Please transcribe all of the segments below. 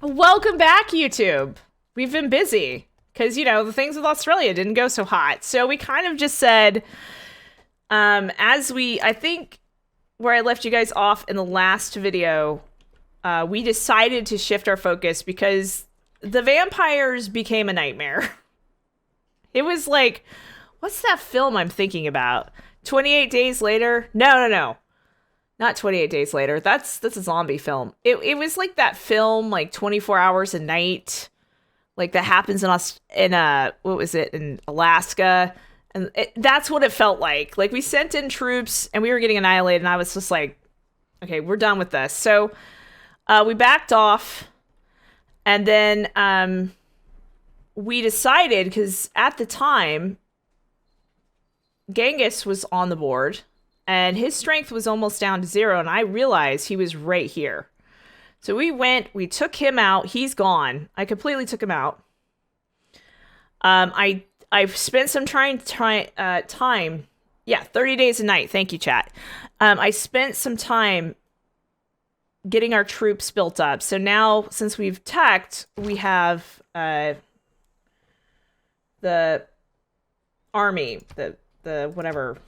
Welcome back, YouTube. We've been busy because, the things with Australia didn't go so hot. So we kind of just said, I think where I left you guys off in the last video, we decided to shift our focus because the vampires became a nightmare. It was like, what's that film I'm thinking about? 28 Days Later? No. Not 28 Days Later. That's a zombie film. It was like that film, like 24 Hours a Night, like that happens in Alaska, and that's what it felt like. Like we sent in troops and we were getting annihilated, and I was just like, okay, we're done with this. So we backed off, and then we decided, because at the time Genghis was on the board. And his strength was almost down to 0, and I realized he was right here. So we took him out. He's gone. I completely took him out. I've spent some time. Yeah, 30 days a night. Thank you, chat. I spent some time getting our troops built up. So now, since we've teched, we have the army, the whatever.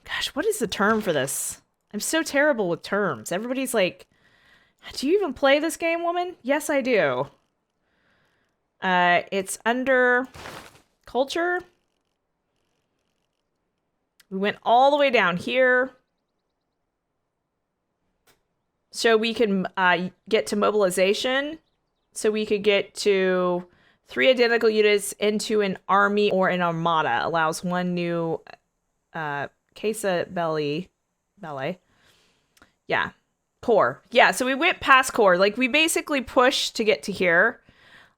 Gosh, what is the term for this? I'm so terrible with terms. Everybody's like, do you even play this game, woman? Yes, I do. It's under culture. We went all the way down here. So we can get to mobilization. So we could get to 3 identical units into an army or an armada. Allows 1 new... Casa Belli. Yeah. Core. Yeah, so we went past core. Like, we basically pushed to get to here.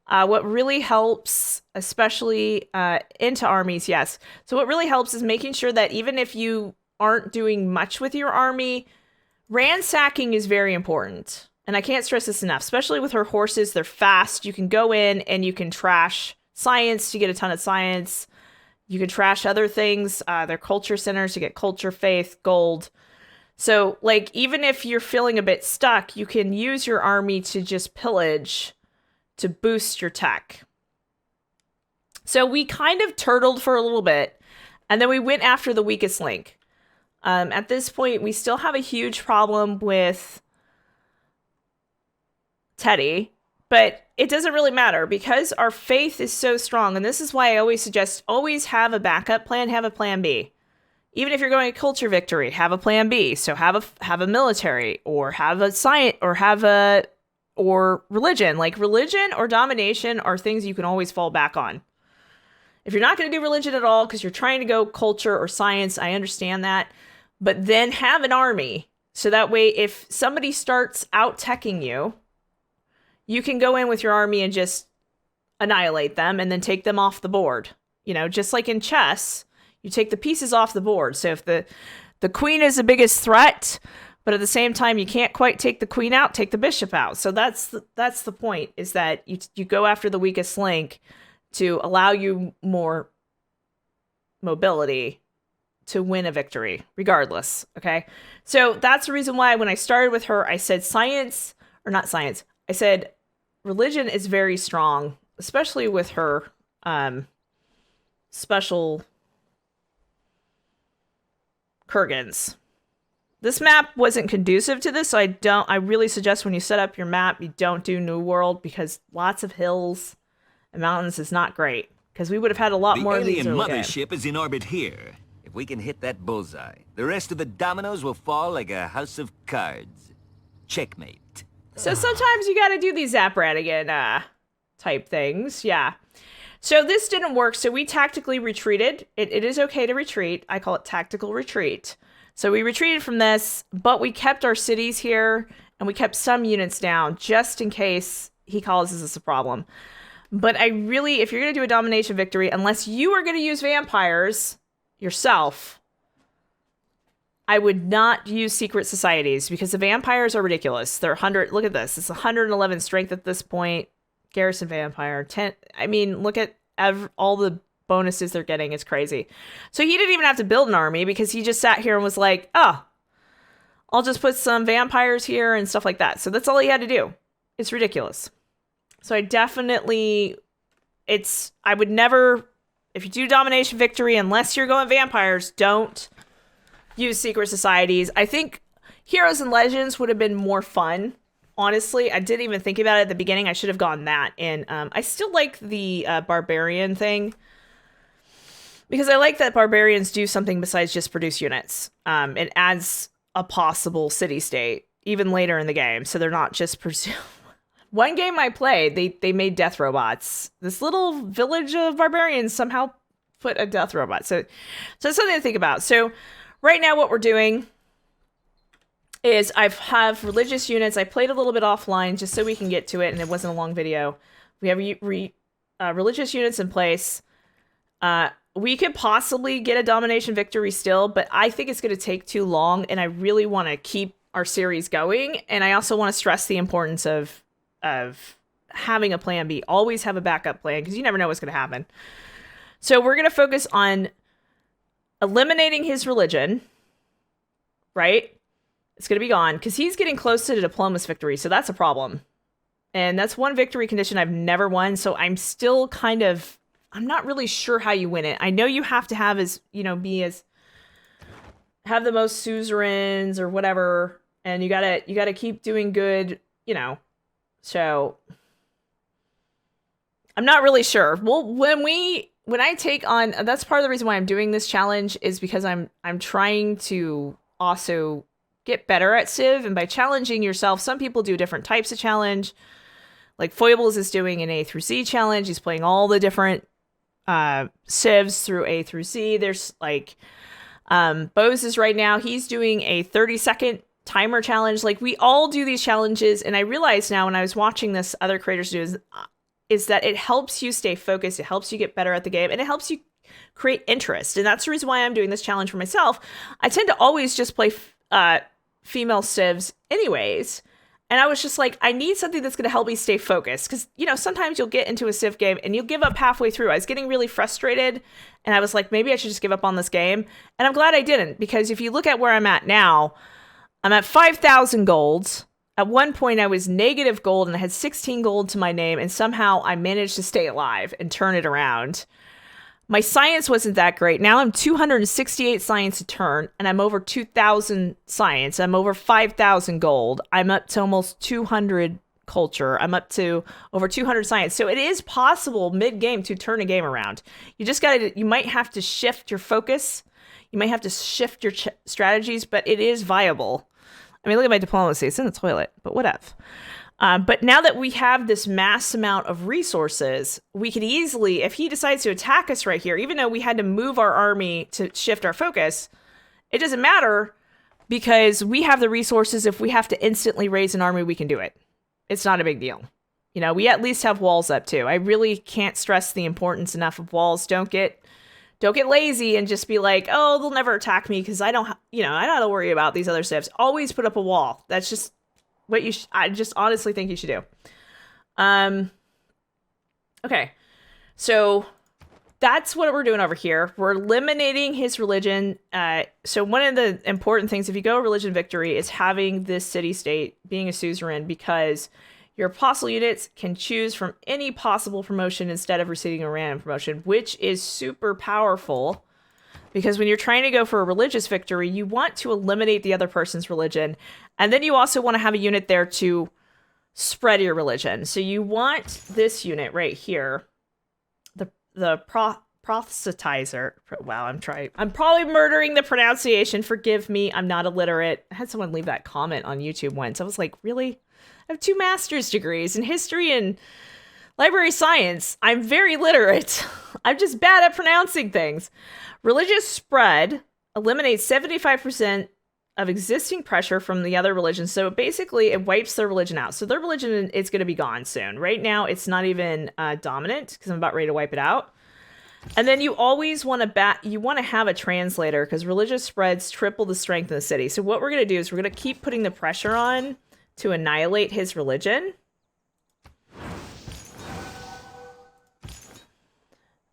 What really helps, especially into armies, yes. So what really helps is making sure that even if you aren't doing much with your army, ransacking is very important. And I can't stress this enough, especially with her horses. They're fast. You can go in and you can trash science to get a ton of science. You can trash other things, their culture centers to get culture, faith, gold. So, like, even if you're feeling a bit stuck, you can use your army to just pillage to boost your tech. So we kind of turtled for a little bit, and then we went after the weakest link. At this point, we still have a huge problem with Teddy. But it doesn't really matter because our faith is so strong. And this is why I always suggest always have a backup plan, have a plan B. Even if you're going a culture victory, have a plan B. So have a military or have a science or religion. Like religion or domination are things you can always fall back on. If you're not going to do religion at all because you're trying to go culture or science, I understand that. But then have an army. So that way if somebody starts out-teching you, you can go in with your army and just annihilate them and then take them off the board. Just like in chess, you take the pieces off the board. So if the queen is the biggest threat, but at the same time you can't quite take the queen out, take the bishop out. So that's the point, is that you go after the weakest link to allow you more mobility to win a victory, regardless. Okay? So that's the reason why when I started with her, I said I said religion is very strong, especially with her special Kurgans. This map wasn't conducive to this, so I really suggest when you set up your map, you don't do New World, because lots of hills and mountains is not great. Because we would have had a lot more of these. The alien mothership is in orbit here. If we can hit that bullseye, the rest of the dominoes will fall like a house of cards. Checkmate. So sometimes you gotta do these Zapradigan type things, yeah. So this didn't work, so we tactically retreated. It is okay to retreat. I call it tactical retreat. So we retreated from this, but we kept our cities here, and we kept some units down, just in case he causes us a problem. But if you're gonna do a domination victory, unless you are gonna use vampires yourself, I would not use secret societies because the vampires are ridiculous. They're 100. Look at this. It's 111 strength at this point. Garrison vampire 10. I mean, look at all the bonuses they're getting. It's crazy. So he didn't even have to build an army because he just sat here and was like, oh, I'll just put some vampires here and stuff like that. So that's all he had to do. It's ridiculous. So I definitely, I would never, if you do domination victory, unless you're going vampires, don't use secret societies. I think Heroes and Legends would have been more fun. Honestly, I didn't even think about it at the beginning. I should have gone that. And I still like the barbarian thing, because I like that barbarians do something besides just produce units. It adds a possible city state even later in the game, so they're not just One game I played, they made death robots. This little village of barbarians somehow put a death robot. So it's something to think about. So right now what we're doing is I have religious units. I played a little bit offline just so we can get to it, and it wasn't a long video. We have religious units in place. We could possibly get a domination victory still, but I think it's going to take too long, and I really want to keep our series going. And I also want to stress the importance of having a plan B. Always have a backup plan, because you never know what's going to happen. So we're going to focus on eliminating his religion, right? It's going to be gone, because he's getting close to the diplomas victory, so that's a problem. And that's one victory condition I've never won, so I'm still kind of... I'm not really sure how you win it. I know you have to have have the most suzerains or whatever, and you gotta keep doing good, So I'm not really sure. Well, when I take on, that's part of the reason why I'm doing this challenge, is because I'm trying to also get better at Civ, and by challenging yourself, some people do different types of challenge. Like Foibles is doing an A through C challenge. He's playing all the different Civs through A through C. There's like Bose is right now, he's doing a 30-second timer challenge. Like, we all do these challenges, and I realized now when I was watching this other creators do is that it helps you stay focused, it helps you get better at the game, and it helps you create interest. And that's the reason why I'm doing this challenge for myself. I tend to always just play female Civs anyways. And I was just like, I need something that's going to help me stay focused. Because, sometimes you'll get into a Civ game and you'll give up halfway through. I was getting really frustrated. And I was like, maybe I should just give up on this game. And I'm glad I didn't. Because if you look at where I'm at now, I'm at 5,000 gold. At one point, I was negative gold and I had 16 gold to my name. And somehow I managed to stay alive and turn it around. My science wasn't that great. Now I'm 268 science a turn, and I'm over 2,000 science. I'm over 5,000 gold. I'm up to almost 200 culture. I'm up to over 200 science. So it is possible mid-game to turn a game around. You might have to shift your focus. You might have to shift your strategies, but it is viable. I mean, look at my diplomacy. It's in the toilet, but whatever. But now that we have this mass amount of resources, we could easily, if he decides to attack us right here, even though we had to move our army to shift our focus, it doesn't matter, because we have the resources. If we have to instantly raise an army, we can do it. It's not a big deal. We at least have walls up too. I really can't stress the importance enough of walls. Don't get lazy and just be like, oh, they'll never attack me because I don't have to worry about these other Civs. Always put up a wall. That's just what I just honestly think you should do. Okay, so that's what we're doing over here. We're eliminating his religion. So one of the important things, if you go religion victory, is having this city-state, being a suzerain, because your apostle units can choose from any possible promotion instead of receiving a random promotion, which is super powerful. Because when you're trying to go for a religious victory, you want to eliminate the other person's religion. And then you also want to have a unit there to spread your religion. So you want this unit right here. The proselytizer. Wow, I'm probably murdering the pronunciation. Forgive me. I'm not illiterate. I had someone leave that comment on YouTube once. I was like, really? I have 2 master's degrees in history and library science. I'm very literate. I'm just bad at pronouncing things. Religious spread eliminates 75% of existing pressure from the other religions. So basically, it wipes their religion out. So their religion is going to be gone soon. Right now, it's not even dominant, because I'm about ready to wipe it out. And then you always want to have a translator, because religious spreads triple the strength in the city. So what we're going to do is we're going to keep putting the pressure on to annihilate his religion.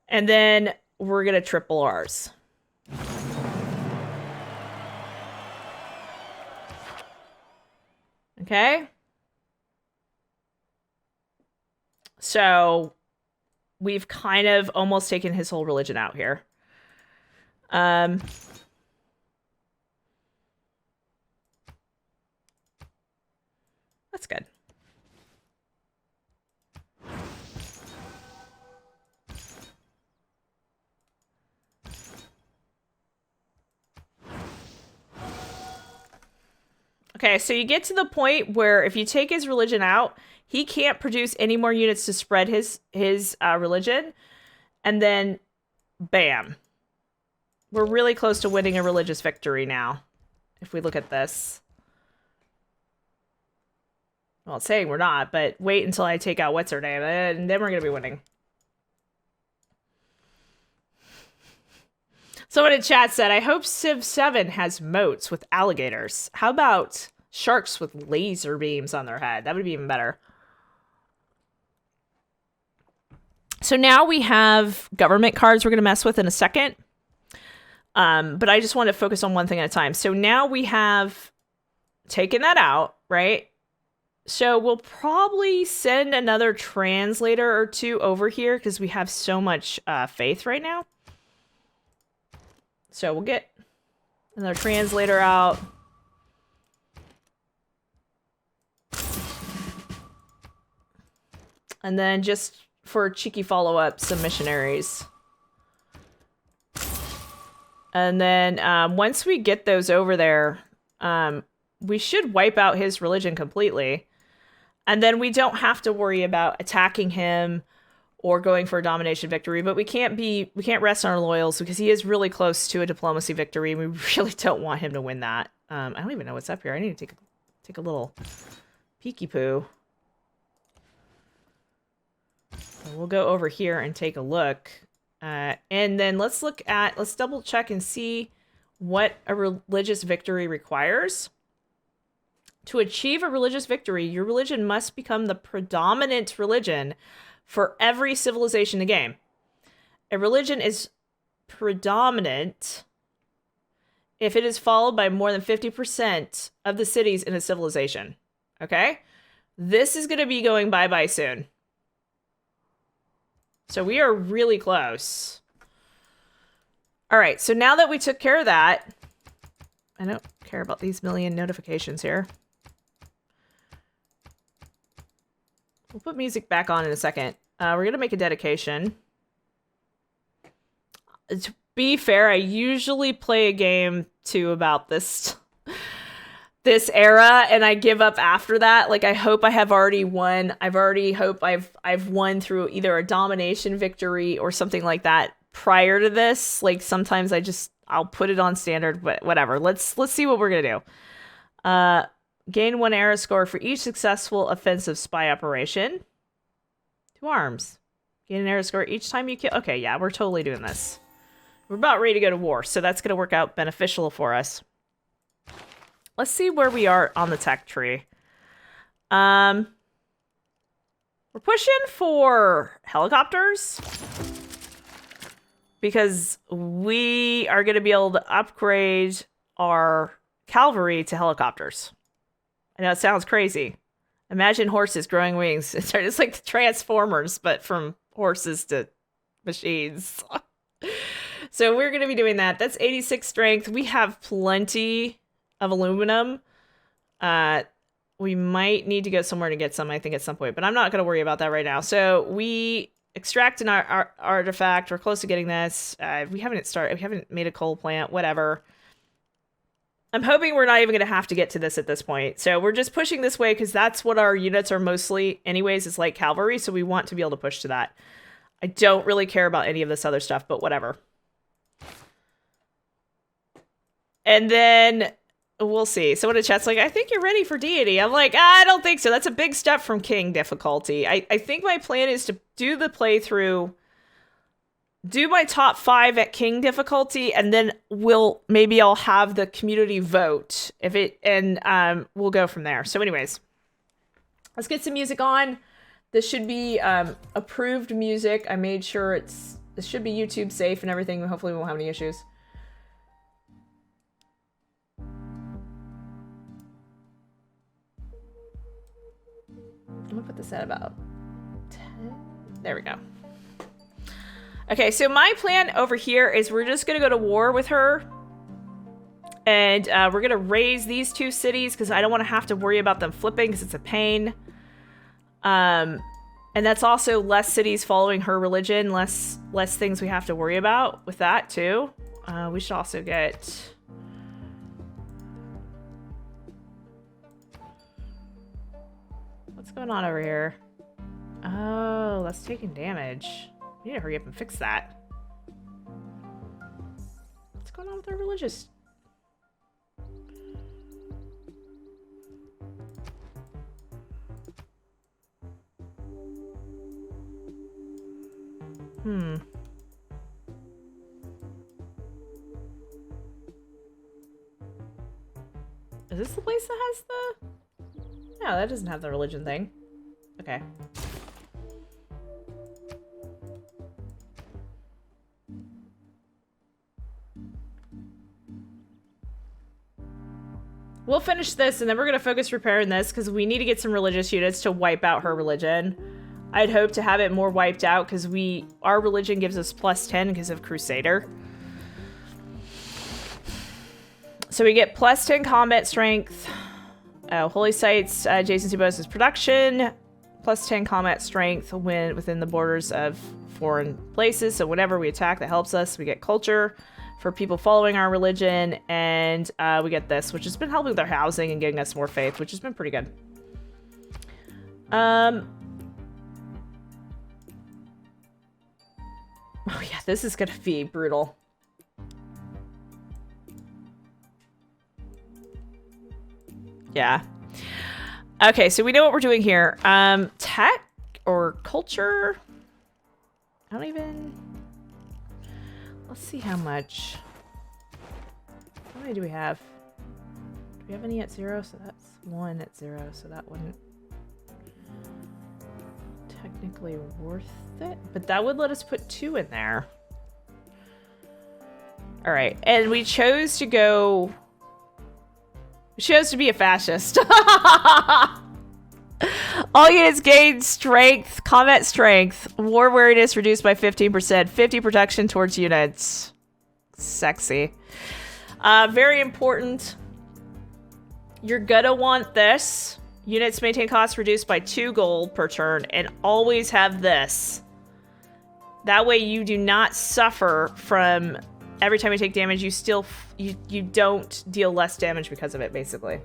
And then we're going to triple ours. Okay? So we've kind of almost taken his whole religion out here. That's good. Okay, so you get to the point where if you take his religion out, he can't produce any more units to spread his religion, and then bam. We're really close to winning a religious victory now, if we look at this. Well, it's saying we're not, but wait until I take out what's her name, and then we're going to be winning. Someone in chat said, I hope Civ 7 has moats with alligators. How about sharks with laser beams on their head? That would be even better. So now we have government cards we're going to mess with in a second. But I just want to focus on one thing at a time. So now we have taken that out, right? So we'll probably send another translator or two over here because we have so much faith right now. So we'll get another translator out. And then just for cheeky follow-up, some missionaries. And then once we get those over there, we should wipe out his religion completely. And then we don't have to worry about attacking him or going for a domination victory. But we can't rest on our laurels because he is really close to a diplomacy victory. We really don't want him to win that. I don't even know what's up here. I need to take a little peeky poo. So we'll go over here and take a look. And then let's double check and see what a religious victory requires. To achieve a religious victory, your religion must become the predominant religion for every civilization in the game. A religion is predominant if it is followed by more than 50% of the cities in a civilization. Okay? This is going to be going bye-bye soon. So we are really close. All right, so now that we took care of that, I don't care about these million notifications here. We'll put music back on in a second. We're going to make a dedication. To be fair, I usually play a game to about this era, and I give up after that. Like, I hope I have already won. I've won through either a domination victory or something like that prior to this. Like, sometimes I'll put it on standard, but whatever. Let's see what we're going to do. Gain 1 era score for each successful offensive spy operation. 2 arms. Gain an era score each time you kill. Okay, yeah, we're totally doing this. We're about ready to go to war, so that's going to work out beneficial for us. Let's see where we are on the tech tree. We're pushing for helicopters because we are going to be able to upgrade our cavalry to helicopters. I know it sounds crazy. Imagine horses growing wings. It's like the Transformers, but from horses to machines. So we're going to be doing that. That's 86 strength. We have plenty of aluminum. We might need to go somewhere to get some, I think, at some point, but I'm not going to worry about that right now. So we extract an artifact. We're close to getting this. We haven't made a coal plant, whatever. I'm hoping we're not even going to have to get to this at this point. So we're just pushing this way because that's what our units are mostly anyways, is like cavalry. So we want to be able to push to that. I don't really care about any of this other stuff, but whatever. And then we'll see. Someone in chat's like, I think you're ready for deity. I'm like, I don't think so. That's a big step from king difficulty. I think my plan is to do the playthrough, do my top 5 at king difficulty, and then maybe I'll have the community vote and we'll go from there. So anyways, let's get some music on. This should be approved music. I made sure this should be YouTube safe and everything. Hopefully we won't have any issues. I'm gonna put this at about There we go. Okay, so my plan over here is we're just going to go to war with her. And we're going to raise these 2 cities because I don't want to have to worry about them flipping because it's a pain. And that's also less cities following her religion, less things we have to worry about with that too. We should also get... What's going on over here? Oh, that's taking damage. We need to hurry up and fix that. What's going on with our religious? Is this the place that has the... No, that doesn't have the religion thing. Okay. We'll finish this, and then we're going to focus repairing this, because we need to get some religious units to wipe out her religion. I'd hope to have it more wiped out, because our religion gives us +10 because of Crusader. So we get +10 combat strength. Holy Sites, adjacent to Bosa's production. +10 combat strength when within the borders of foreign places. So whenever we attack, that helps us. We get culture for people following our religion. And we get this, which has been helping with our housing and getting us more faith, which has been pretty good. Oh yeah, this is gonna be brutal. Yeah. Okay, so we know what we're doing here. Tech or culture? I don't even... Let's see how much. How many do we have? Do we have any at 0? So that's 1 at 0, so that wouldn't technically worth it. But that would let us put 2 in there. Alright, and we chose to go... We chose to be a fascist. All units gain strength, combat strength, war weariness reduced by 15%, 50 protection towards units. Sexy. Very important. You're gonna want this. Units maintain costs reduced by 2 gold per turn, and always have this. That way you do not suffer from every time you take damage, you still you don't deal less damage because of it, basically.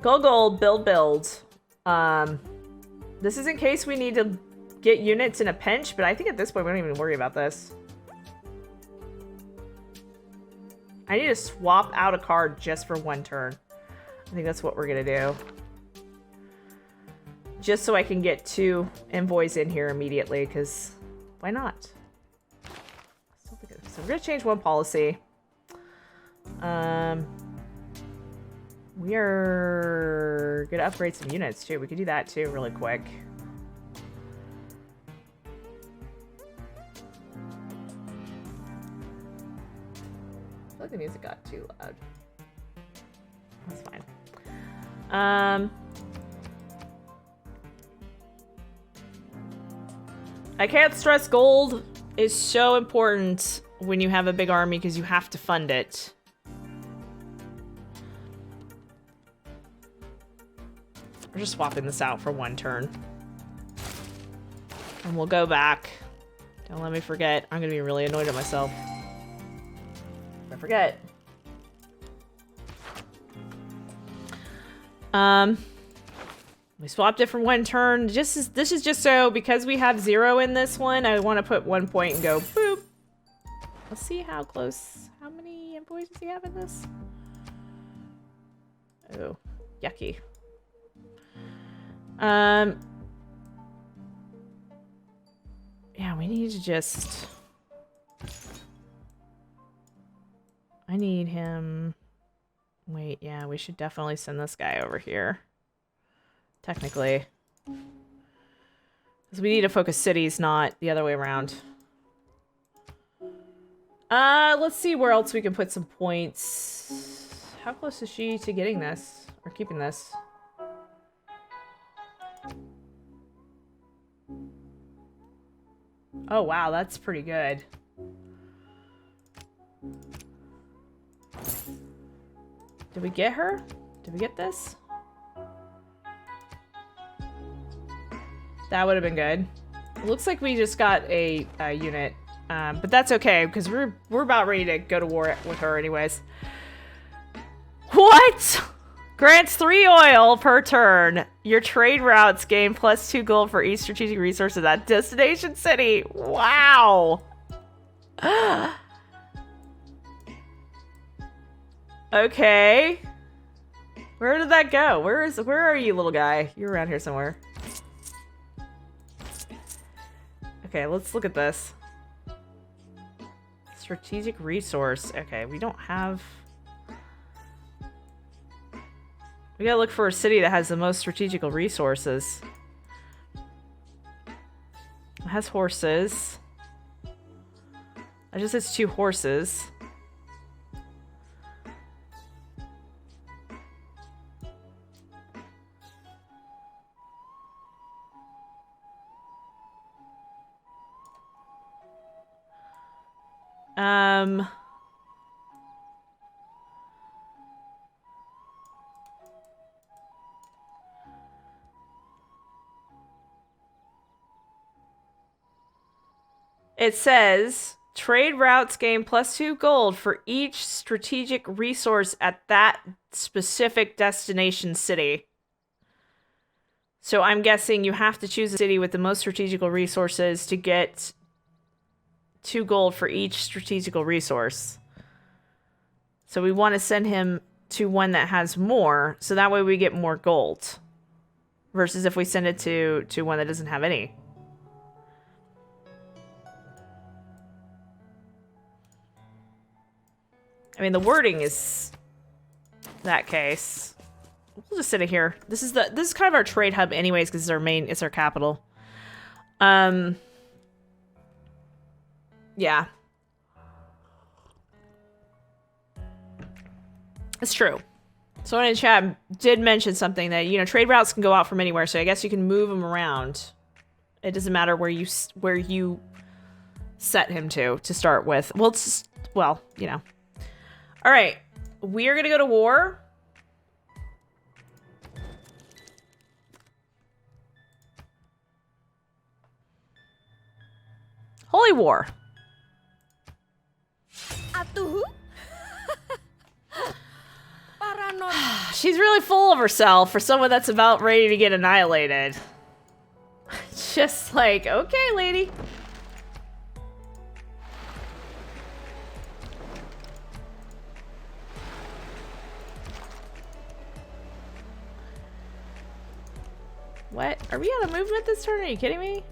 Gold, build. This is in case we need to get units in a pinch, but I think at this point we don't even worry about this. I need to swap out a card just for 1 turn. I think that's what we're gonna do. Just so I can get 2 envoys in here immediately, because why not? So we're gonna change 1 policy. We are gonna upgrade some units too. We could do that too really quick. I feel like the music got too loud. That's fine. I can't stress gold is so important when you have a big army because you have to fund it. We're just swapping this out for 1 turn. And we'll go back. Don't let me forget. I'm gonna be really annoyed at myself if I forget. We swapped it for 1 turn. This is just so, because we have 0 in this one, I want to put 1 point and go boop. Let's see how close, how many envoys does he have in this? Oh, yucky. Yeah, we need to just... I need him... Wait, yeah, we should definitely send this guy over here. Technically. Because we need to focus cities, not the other way around. Let's see where else we can put some points. How close is she to getting this? Or keeping this? Oh, wow, that's pretty good. Did we get her? Did we get this? That would have been good. It looks like we just got a unit. But that's okay, because we're about ready to go to war with her anyways. What? Grants 3 oil per turn. Your trade routes gain +2 gold for each strategic resource of that destination city. Wow. Okay. Where did that go? Where are you, little guy? You're around here somewhere. Okay, let's look at this. Strategic resource. Okay, we don't have... We gotta look for a city that has the most strategical resources. It has horses. It just has 2 horses. It says, trade routes gain +2 gold for each strategic resource at that specific destination city. So I'm guessing you have to choose a city with the most strategical resources to get 2 gold for each strategical resource. So we want to send him to one that has more, so that way we get more gold. Versus if we send it to one that doesn't have any. I mean, the wording is that case. We'll just sit it here. This is kind of our trade hub anyways, because it's our capital. Yeah. It's true. Someone in chat did mention something that, you know, trade routes can go out from anywhere, so I guess you can move them around. It doesn't matter where you set him to start with. Well, you know. All right, we are gonna go to war. Holy War. She's really full of herself for someone that's about ready to get annihilated. Just like, okay, lady. What? Are we out of movement this turn? Are you kidding me?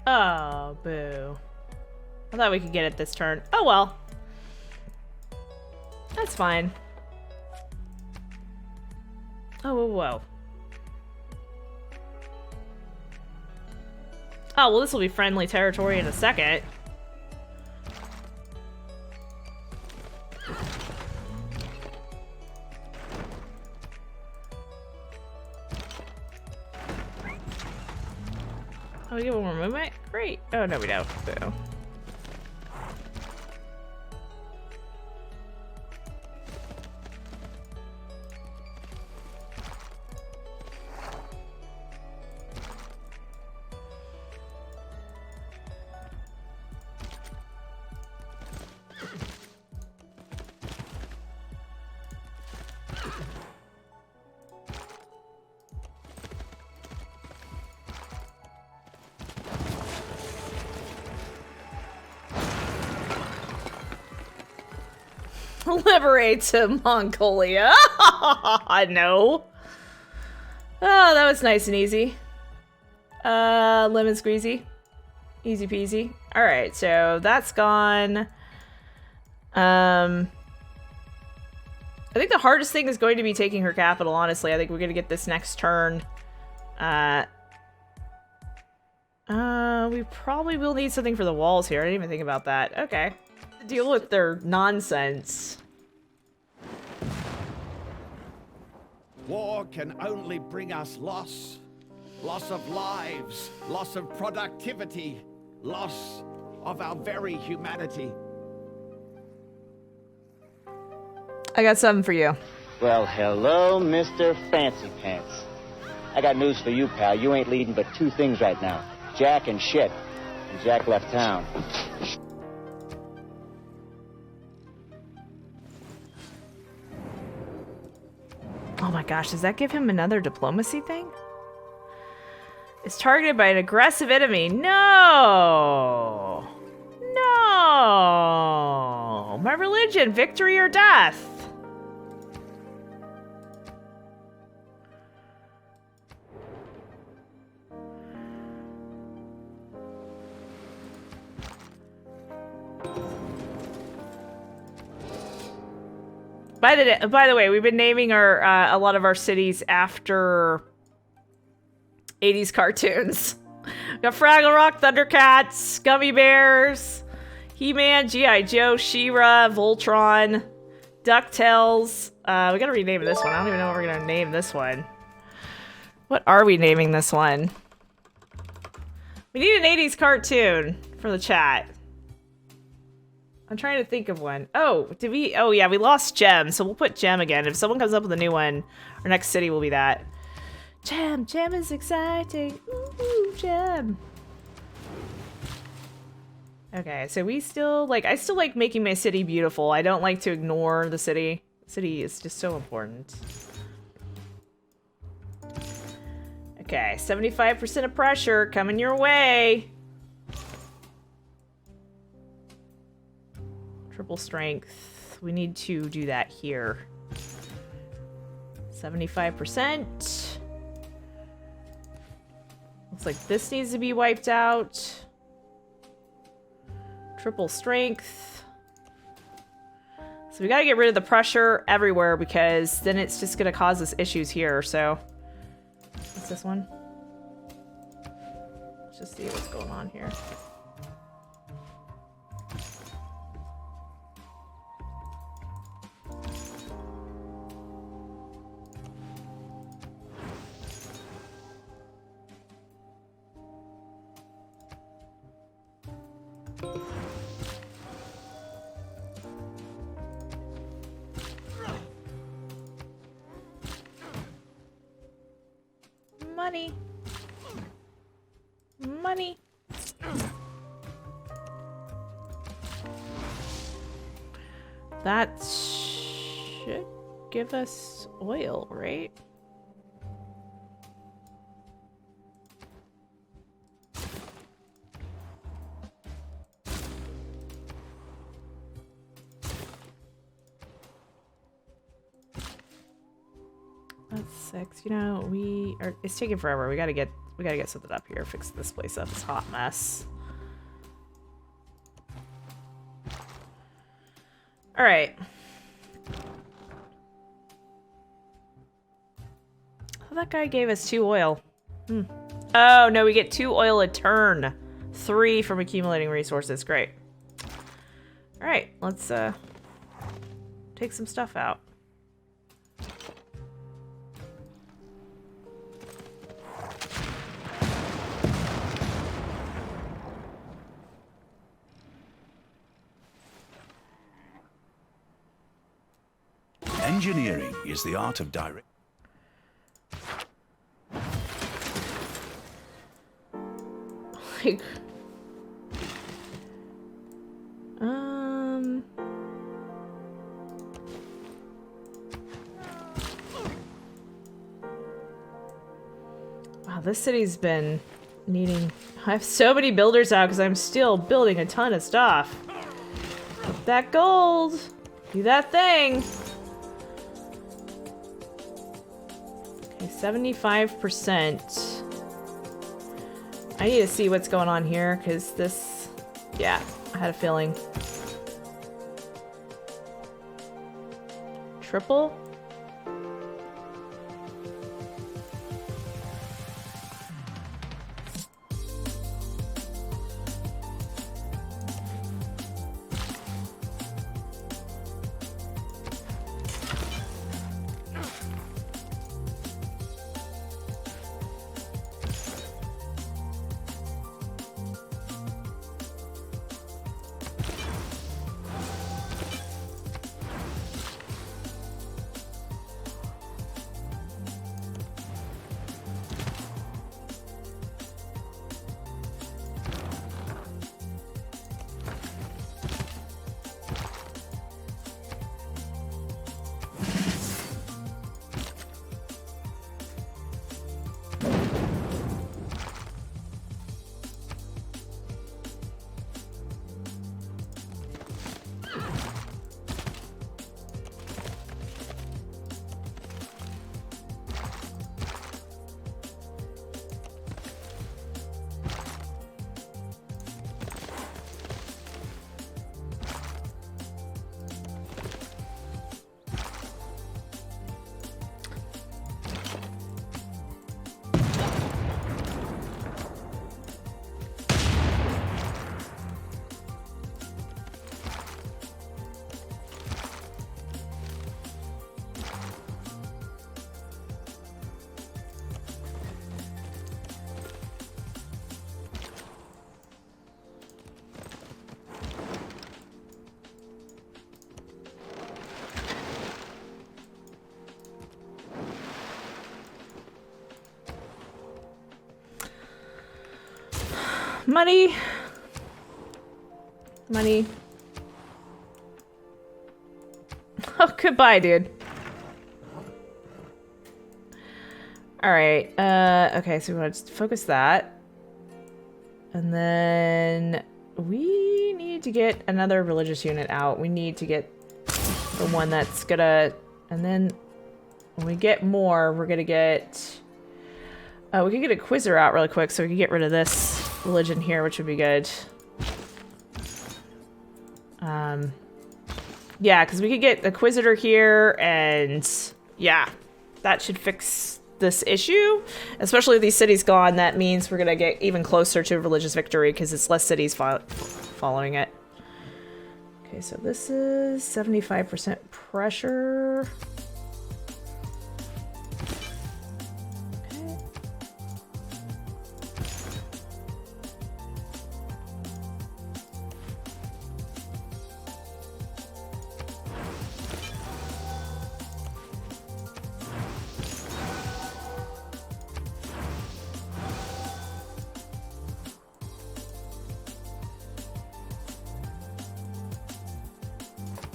Oh, boo. I thought we could get it this turn. Oh, well. That's fine. Oh, whoa, whoa. Oh, well, this will be friendly territory in a second. Oh, we get one more movement? Great. Oh, no, we don't. Boo. Liberate Mongolia. No. Oh, that was nice and easy. Lemon squeezy. Easy peasy. Alright, so that's gone. I think the hardest thing is going to be taking her capital, honestly. I think we're going to get this next turn. We probably will need something for the walls here. I didn't even think about that. Okay. Deal with their nonsense. War can only bring us loss. Loss of lives, loss of productivity, loss of our very humanity. I got something for you. Well, hello, Mr. Fancy Pants. I got news for you, pal. You ain't leading but two things right now. Jack and shit. And Jack left town. Oh my gosh, does that give him another diplomacy thing? Is targeted by an aggressive enemy. No! No! My religion, victory or death. By the way, we've been naming our a lot of our cities after 80s cartoons. We got Fraggle Rock, Thundercats, Gummy Bears, He-Man, G.I. Joe, She-Ra, Voltron, DuckTales. We gotta rename this one. I don't even know what we're gonna name this one. What are we naming this one? We need an 80s cartoon for the chat. I'm trying to think of one. Oh, did we? Oh, yeah, we lost Gem, so we'll put Gem again. If someone comes up with a new one, our next city will be that. Gem! Gem is exciting! Ooh, Gem! Okay, so we still, like, I still like making my city beautiful. I don't like to ignore the city. The city is just so important. Okay, 75% of pressure coming your way. Triple strength. We need to do that here. 75%. Looks like this needs to be wiped out. Triple strength. So we gotta get rid of the pressure everywhere because then it's just gonna cause us issues here, so. What's this one? Let's just see what's going on here. Money. Money. That should give us oil, right? That's 6. You know, it's taking forever. We gotta get something up here. Fix this place up. It's a hot mess. All right. Oh, that guy gave us 2 oil. Oh no, we get 2 oil a turn. 3 from accumulating resources. Great. All right, let's take some stuff out. Engineering is the art of direct. Like, wow, this city's been needing. I have so many builders out because I'm still building a ton of stuff. That gold, do that thing. 75%. I need to see what's going on here because this, yeah, I had a feeling. Triple? Money. Money. Oh, goodbye, dude. Alright, okay, so we want to focus that. And then we need to get another religious unit out. We need to get the one that's gonna... And then when we get more, we're gonna get... we can get a Quizzer out really quick so we can get rid of this religion here, which would be good. Yeah, because we could get the Quizzitor here, and yeah, that should fix this issue. Especially with these cities gone, that means we're gonna get even closer to religious victory because it's less cities following it. Okay, so this is 75% pressure. Okay.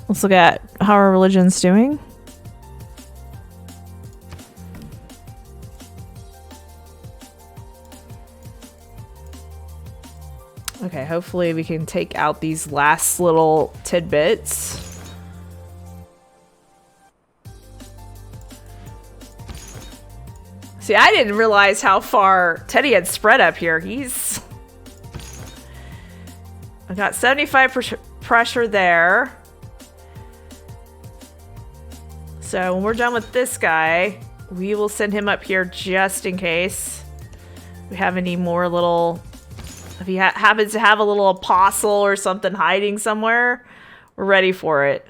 Let's look at how our religion's doing. Okay, hopefully we can take out these last little tidbits. See, I didn't realize how far Teddy had spread up here. I got 75% pressure there. So when we're done with this guy, we will send him up here just in case we have any more little... If he happens to have a little apostle or something hiding somewhere, we're ready for it.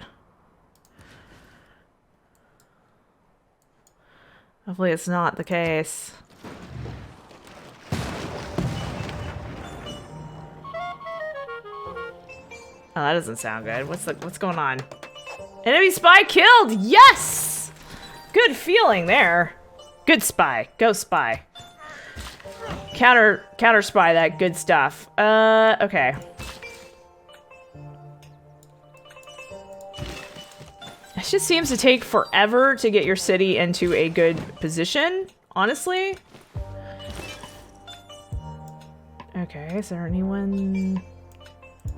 Hopefully it's not the case. Oh, that doesn't sound good. What's going on? Enemy spy killed! Yes! Good feeling there. Good spy. Go spy. Counter spy that good stuff. Okay. It just seems to take forever to get your city into a good position, honestly. Okay, is there anyone...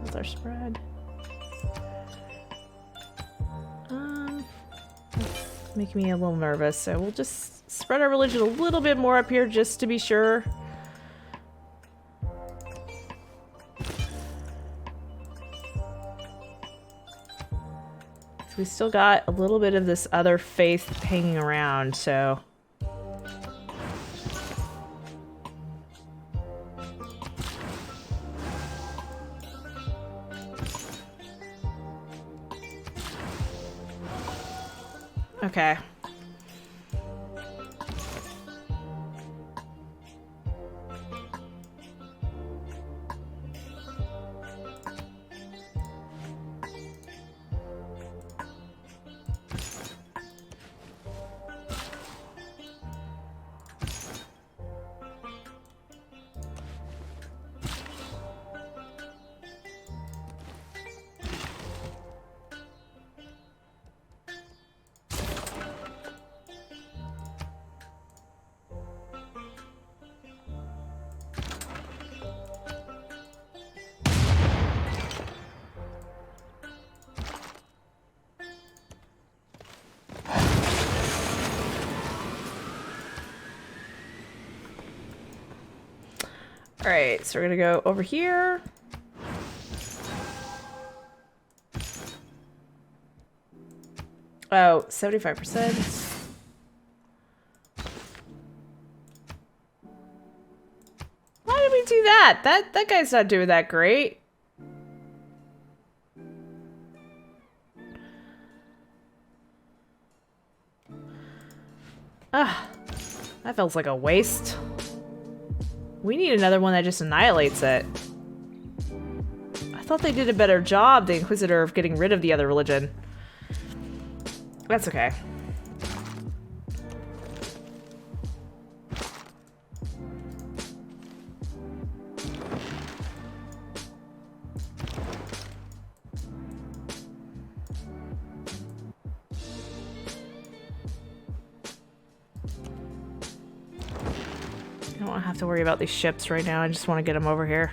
What's our spread? That's making me a little nervous, so we'll just spread our religion a little bit more up here just to be sure. We still got a little bit of this other faith hanging around, so... Okay. Alright, so we're gonna go over here. Oh, 75%. Why did we do that? That guy's not doing that great. Ah, that feels like a waste. We need another one that just annihilates it. I thought they did a better job, the Inquisitor, of getting rid of the other religion. That's okay. I don't have to worry about these ships right now. I just want to get them over here.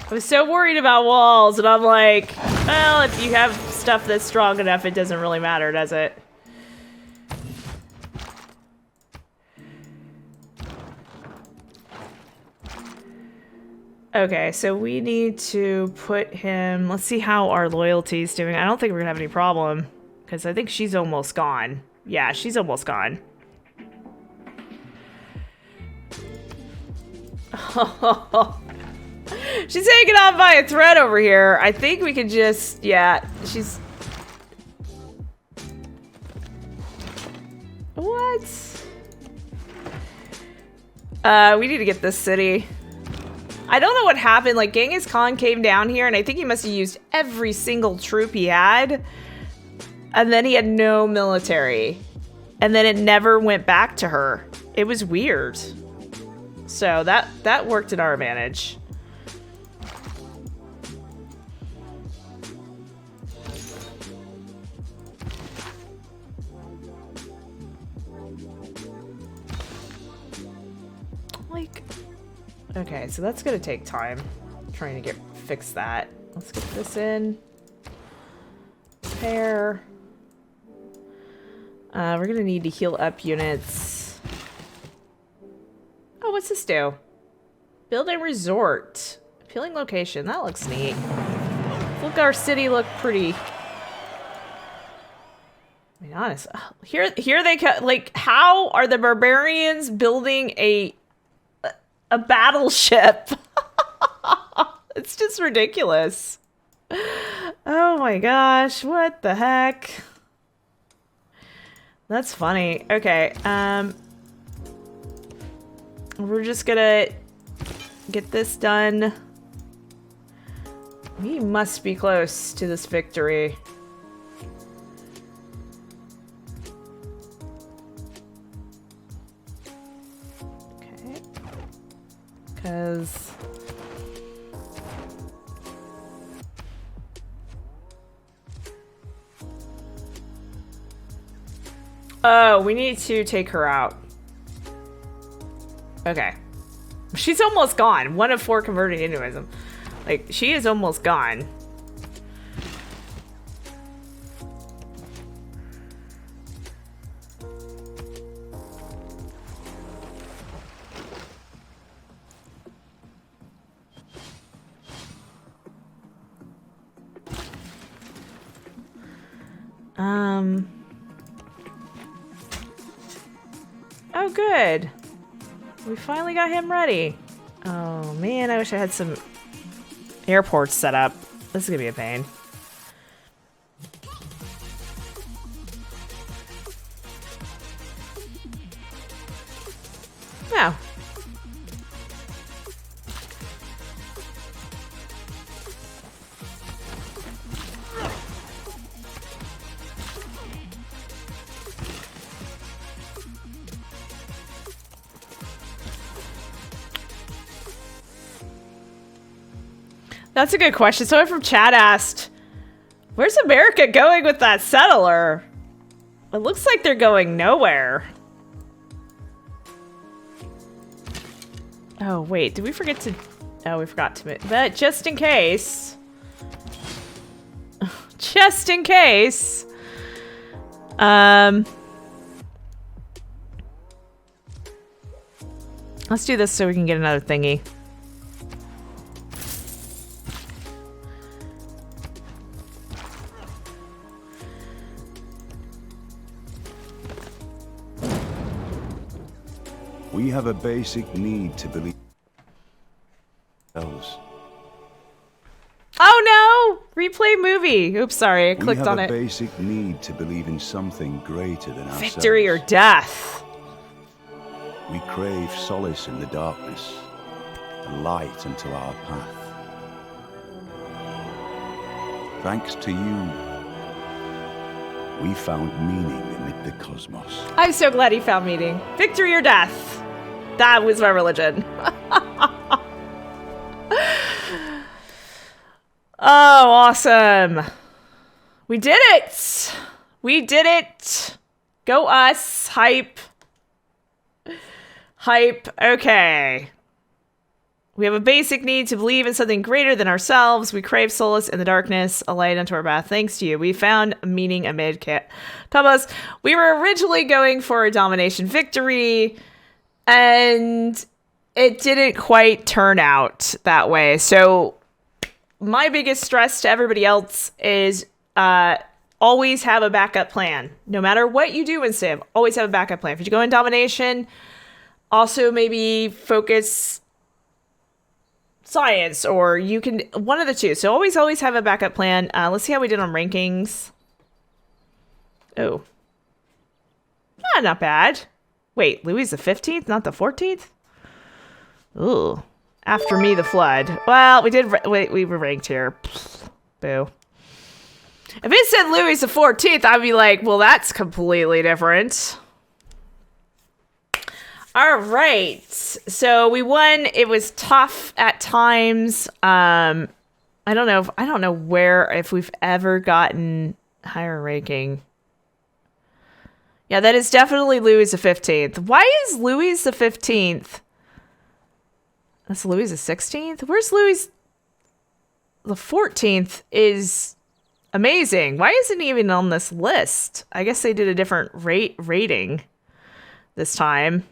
I was so worried about walls, and I'm like, well, if you have stuff that's strong enough, it doesn't really matter, does it? Okay, so we need to put him... Let's see how our loyalty's doing. I don't think we're gonna have any problem, because I think she's almost gone. Yeah, she's almost gone. She's hanging on by a thread over here. I think we can just... Yeah, she's... What? We need to get this city. I don't know what happened. Like, Genghis Khan came down here, and I think he must have used every single troop he had. And then he had no military. And then it never went back to her. It was weird. So that worked in our advantage. Like, okay, so that's gonna take time. Trying to fix that. Let's get this in. Repair. We're gonna need to heal up units. Oh, what's this do? Build a resort. Appealing location. That looks neat. Look, our city look pretty. I mean, honest. Here they come. Like, how are the barbarians building a battleship? It's just ridiculous. Oh my gosh, what the heck? That's funny. Okay, we're just gonna get this done. We must be close to this victory. Okay. Because... Oh, we need to take her out. Okay. She's almost gone. 1 of 4 converted Hinduism. Like, she is almost gone. Oh, good. We finally got him ready. Oh, man, I wish I had some airports set up. This is gonna be a pain. No. That's a good question. Someone from chat asked, where's America going with that settler? It looks like they're going nowhere. Oh, wait. Did we forget to... Oh, we forgot to... But just in case... Just in case... Let's do this so we can get another thingy. We have a basic need to believe ourselves. Oh no! Replay movie. Oops, sorry. I clicked on it. We have a basic need to believe in something greater than ourselves. Victory or death. We crave solace in the darkness, and light unto our path. Thanks to you, we found meaning amid the cosmos. I'm so glad he found meaning. Victory or death. That was my religion. Oh, awesome. We did it. We did it. Go us. Hype. Hype. Okay. We have a basic need to believe in something greater than ourselves. We crave solace in the darkness, a light unto our path. Thanks to you, we found meaning amid combos. We were originally going for a domination victory, and it didn't quite turn out that way. So my biggest stress to everybody else is always have a backup plan. No matter what you do in Civ, always have a backup plan. If you go in domination, also maybe focus science, or you can one of the two. So always have a backup plan. Let's see how we did on rankings. Oh, not bad. Wait, Louis the 15th, not the 14th. Ooh, after me the flood. Well, we were ranked here. Boo. If it said Louis the 14th, I'd be like, well, that's completely different. All right, so we won. It was tough at times. I don't know if we've ever gotten higher ranking. Yeah, that is definitely Louis the 15th. Why is Louis the 15th? That's Louis the 16th. Where's Louis the 14th? Is amazing. Why isn't he even on this list? I guess they did a different rating this time.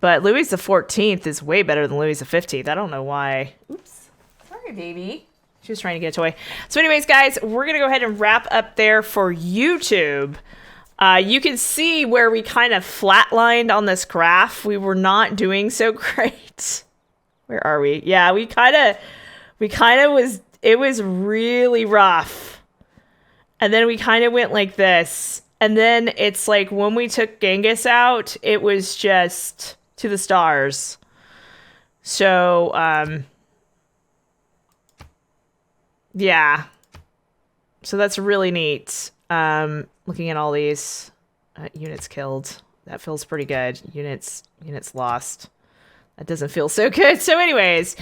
But Louis the 14th is way better than Louis the 15th. I don't know why. Oops. Sorry, baby. She was trying to get a toy. So anyways, guys, we're going to go ahead and wrap up there for YouTube. You can see where we kind of flatlined on this graph. We were not doing so great. Where are we? Yeah, it was really rough. And then we kind of went like this. And then it's like when we took Genghis out, it was just to the stars. So, yeah. So that's really neat. Looking at all these units killed, that feels pretty good. Units lost. That doesn't feel so good. So anyways,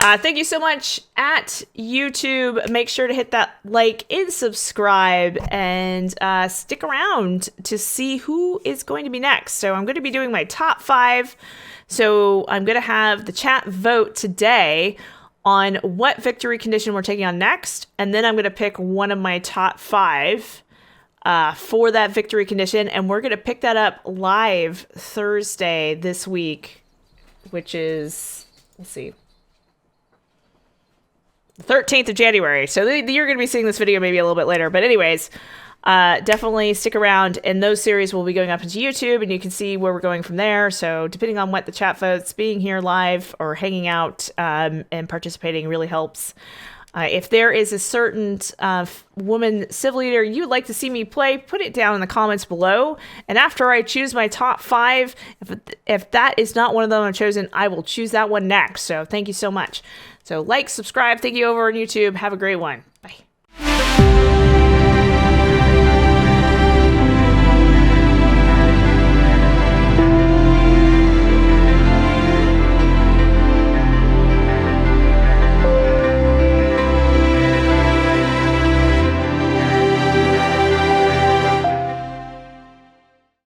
thank you so much at YouTube. Make sure to hit that like and subscribe, and stick around to see who is going to be next. So I'm going to be doing my top 5. So I'm going to have the chat vote today on what victory condition we're taking on next. And then I'm going to pick one of my top 5 for that victory condition. And we're going to pick that up live Thursday this week, which is, let's see, the 13th of January. So you're going to be seeing this video maybe a little bit later. But anyways, definitely stick around. And those series will be going up into YouTube, and you can see where we're going from there. So depending on what the chat votes, being here live or hanging out and participating really helps. If there is a certain woman Civ leader you'd like to see me play, put it down in the comments below. And after I choose my top 5, if that is not one of them I've chosen, I will choose that one next. So thank you so much. So like, subscribe. Thank you over on YouTube. Have a great one. Bye.